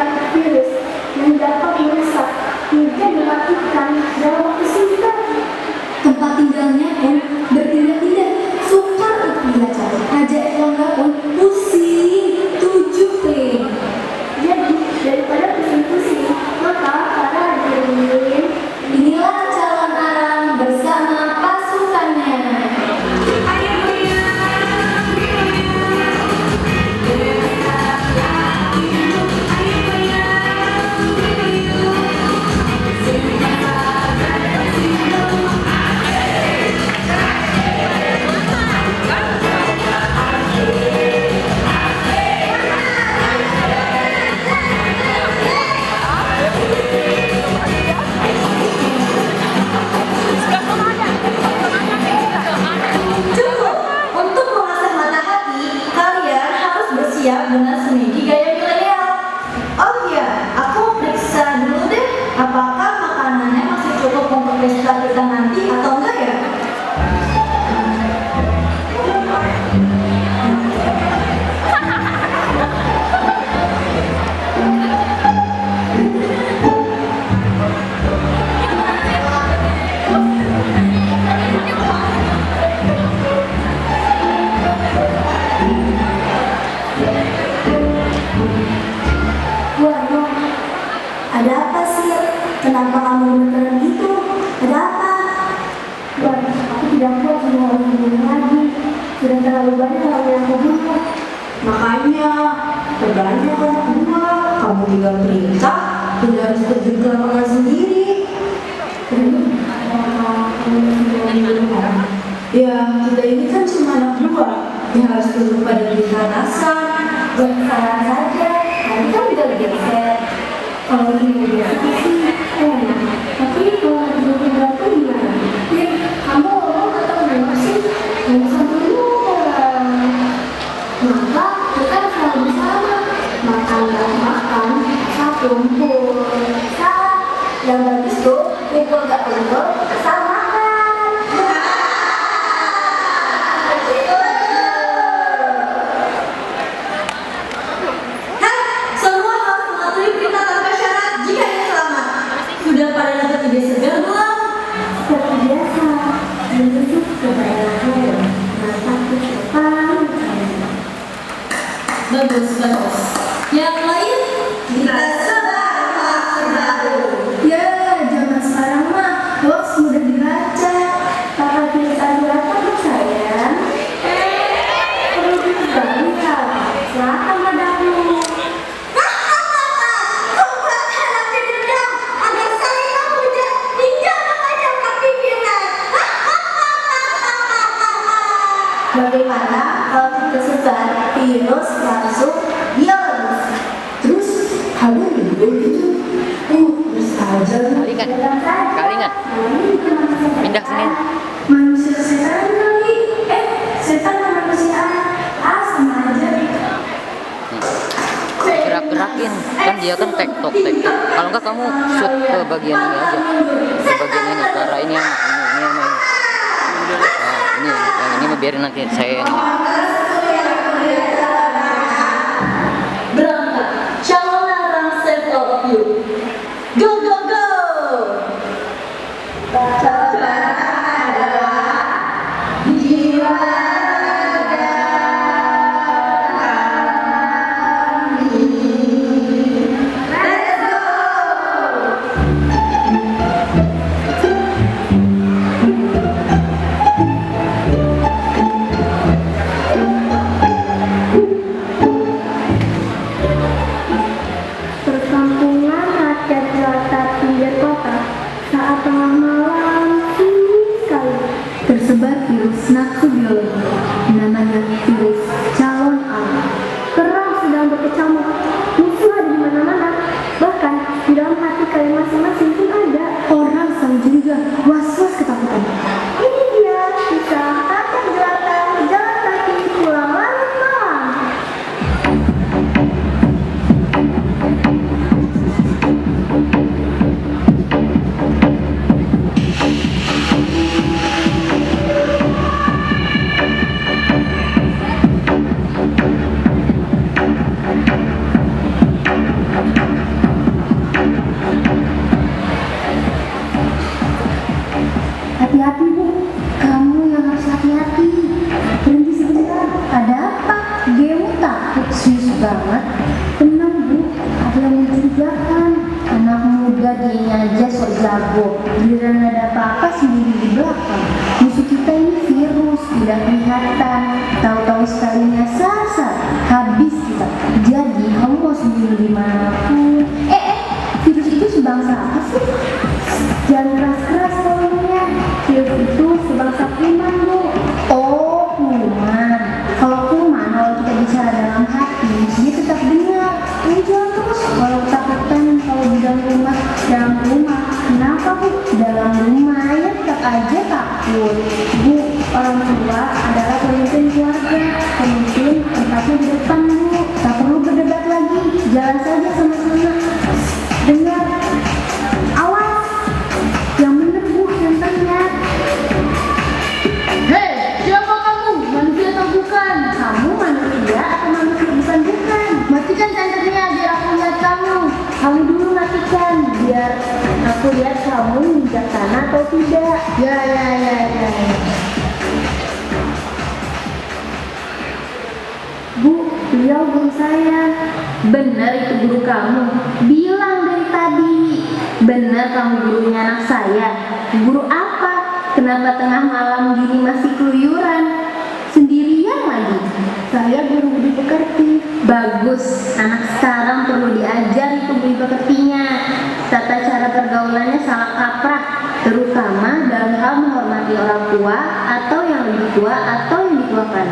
menyebarkan virus yang dapat merusak hingga mematikan dalam waktu singkat. Tempat tinggalnya pun berpindah-pindah, sukar untuk dilacak. Raja Erlangga pun pusing 7 keliling. Jadi daripada pusing-pusing, maka para hadirin Inilah calon Aram bersama pasukannya. Cukup untuk mengasah mata hati, kalian harus bersiap dengan semedi gaya milenial. Oh iya, aku periksa dulu deh, apakah makanannya masih cukup untuk pesta kita nanti atau enggak ya? Waduh, ada apa sih? Kenapa kamu gemeteran gitu? Ada apa? Waduh, aku tidak kuat semua orang ini lagi. Sudah terlalu banyak hal yang aku bunuh. Makanya, terbanyak anak buah, kamu tinggal perintah, tidak harus terjun ke lapangan sendiri. Ya, kita ini kan cuma anak buah, yang harus tunduk pada perintah atasan. Salah saja, tadi kan udah geser. Kalau ini udah sih, enak. Tapi kalau duduk berapa gimana? Ya, kamu ngomong atau enggak sih? Ngomong sama dulu. Maka kita selalu bersama. Makan dan makan, satu kumpul. Salah, yang bagus tuh, kumpul gak kumpul, asal makan. Semua harus mematuhi perintah tanpa syarat jika ingin selamat. Sudah pada dapat ide segar belum? Seperti biasa, menuju ke daerah lain. Masa depan. Bagus, bagus. Yang lain? Kita sebar hoax baru. Ya, zaman sekarang mah hoax mudah dilacak. Kakak kita durhaka tuh sayang. Perlu diketahui ya. Silakan padamu. Membuat anaknya dendam agar saling memuja hingga memajang aktivitas. Bagaimana kalau kita sebar virus langsung biologis? Terus, kamu dulu gitu? Bisa aja. Kali nggak? Pindah sini. Manusia setan kali. Setan dan manusia. Sama aja. Gerak-gerakin, kan dia kan tektok. Kalau nggak kamu shoot ke bagian ini aja, ke bagian ini, ke arah ini yang ini. Yang ini mah biarin nanti saya yang Berangkat, calon Aram save all of you. Go, go, go! Jawabannya adalah jiwa raga kami. Let's go! dimanapun. Virus itu sebangsa apa sih? Jangan keras-keras ngomongnya. Virus itu sebangsa kuman, Bu. Oh, kuman. Kalau kuman, kalau kita bicara dalam hati, dia tetap dengar. Jangan terus kalau ketakutan kalau di dalam rumah. Kenapa, Bu? Dalam rumah ya tetap aja takut. Bu, orang tua adalah pemimpin keluarga. Pemimpin tempatnya di depan, Bu. Tak perlu berdebat lagi. Jalan saja sama-sama. Dengar. Awas. Yang bener, Bu, yang terlihat. Hei, siapa kamu? Manusia atau bukan? Kamu manusia atau manusia bukan? Matikan senternya biar aku lihat kamu. Kamu dulu matikan biar aku lihat kamu bijaksana atau tidak. Ya. Bu, beliau guru saya. Benar itu guru kamu. Bilang dari tadi. Benar kamu gurunya anak saya. Guru apa? Kenapa tengah malam gini masih keluyuran? Sendirian lagi. Saya guru budi pekerti. Bagus, anak sekarang perlu diajar itu budi pekertinya. Tata cara pergaulannya salah kaprah, terutama dalam hal menghormati orang tua atau yang lebih tua atau yang dituakan.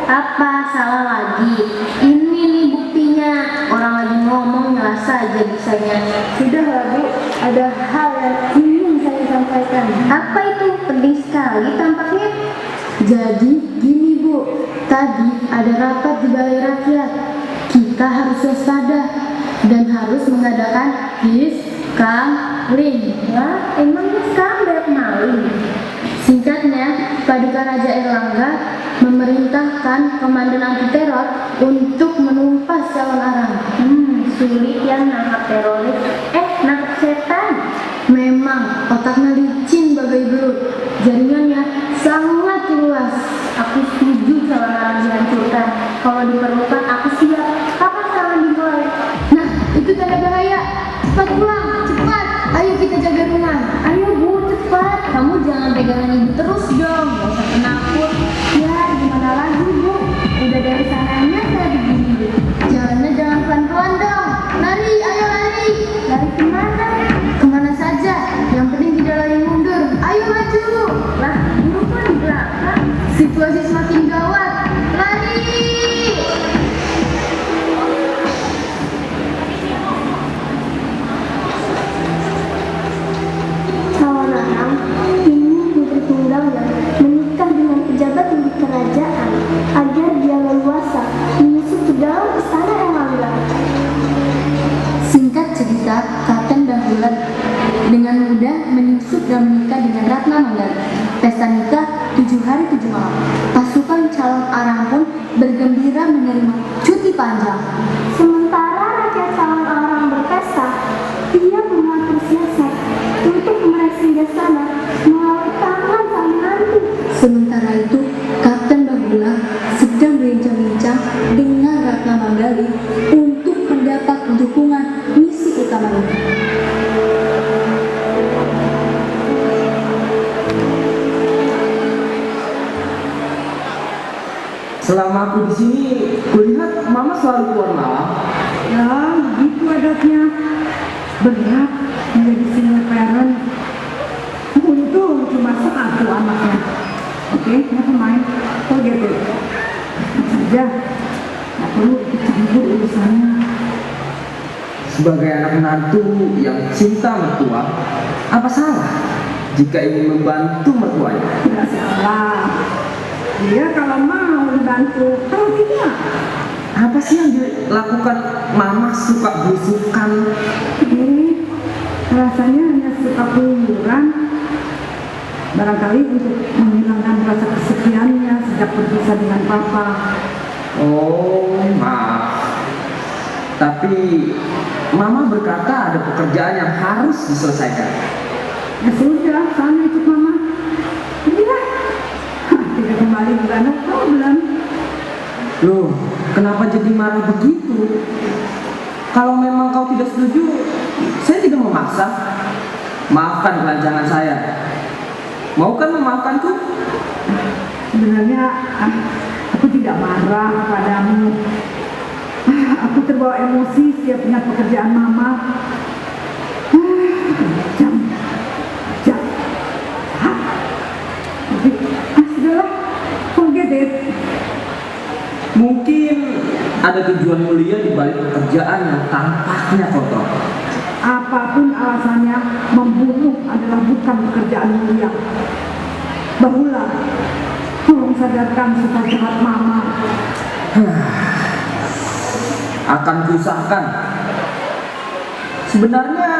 Apa salah lagi? Ini nih buktinya. Orang lagi ngomong nyalah saja bisanya. Sudahlah, Bu, ada hal yang ingin saya sampaikan. Apa itu? Penting sekali tampaknya. Jadi gini, Bu, tadi ada rapat di Balai Rakyat. Kita harus waspada dan harus mengadakan diskambling. Wah, emangnya sekarang banyak maling? Singkatnya, Paduka Raja Erlangga memerintahkan Komandan Anti Teror untuk menumpas calon arang. Sulit ya nangkap teroris. Nangkap setan. Memang otaknya licin bagai belut. Jaringannya sangat luas. Aku setuju calon arang dihancurkan. Kalau diperlukan aku siap. Kapan serangan dimulai? Nah, itu tanda bahaya. Cepat pulang, cepat. Ayo kita jaga rumah. Ayo, Bu, cepat. Kamu jangan pegangan ibu terus dong. Gak usah penakut. Ya, gimana lagi, Bu? Udah dari sananya saya begini. Jalannya jangan pelan-pelan dong. Lari, ayo lari. Lari kemana? Kemana saja. Yang penting tidak lari mundur. Ayo maju. Lah, ini kan di belakang. Situasi semakin gawat. Lari. Calon arang ini putri tunggalnya menikah dengan pejabat tinggi kerajaan agar dia leluasa menyusup ke dalam istana Erlangga. Singkat cerita, Kapten Dahlan dengan mudah menyusup dan menikah dengan Ratna Manggali. Pesta nikah 7 hari 7 malam. Pasukan calon arang pun bergembira menerima cuti panjang. Sementara raja calon arang berpesta, ia mengatur siasat untuk meraih singgahsana melalui tangan sang menantu. Sementara itu, Kapten Bahula sedang berbincang-bincang dengan Ratna Manggali untuk mendapat dukungan misi utama ini. Selama aku di sini, kulihat Mama selalu keluar malam. Ya, begitu adatnya. Berat menjadi single parent. Untung cuma satu anaknya. Oke, never mind. Forget it. Saja, tak perlu ikut campur urusannya. Sebagai anak menantu yang cinta mertua, apa salah jika ingin membantu mertuanya? Tidak salah. Dia kalau mau dibantu, kalau tidak. Apa sih yang dilakukan Mama suka belusukan? Rasanya hanya suka keluyuran. Barangkali untuk menghilangkan rasa kesepiannya sejak berpisah dengan Papa. Oh, maaf. Tapi Mama berkata ada pekerjaan yang harus diselesaikan. Ya sudah, sana ikut Mama. Inilah. Tidak kembali juga no problem. Loh, kenapa jadi marah begitu? Kalau memang kau tidak setuju, saya tidak memaksa. Maafkan kelancangan saya. Mau kan memaafkanku? Sebenarnya aku tidak marah padamu. Aku terbawa emosi setiap ingat pekerjaan mama. Jam, jam, tapi sudahlah, forget it. Mungkin ada tujuan mulia di balik pekerjaan yang tampaknya kotor. Apapun alasannya, membunuh adalah bukan pekerjaan mulia. Bahula, tolong sadarkan sifat jahat mama. Akan kuusahakan. Sebenarnya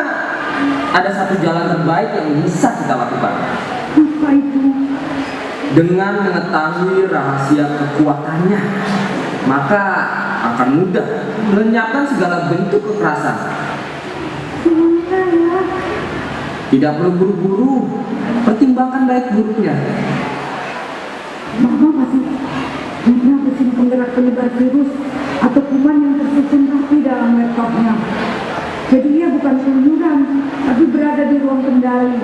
ada satu jalan terbaik yang bisa kita lakukan. Apa itu? Dengan mengetahui rahasia kekuatannya, maka akan mudah melenyapkan segala bentuk kekerasan. Gimana ya? Tidak perlu buru-buru, pertimbangkan baik buruknya. Mama masih punya mesin penggerak penyebar virus atau kuman yang tersusun rapi dalam laptopnya. Jadi ia bukan keluyuran, tapi berada di ruang kendali.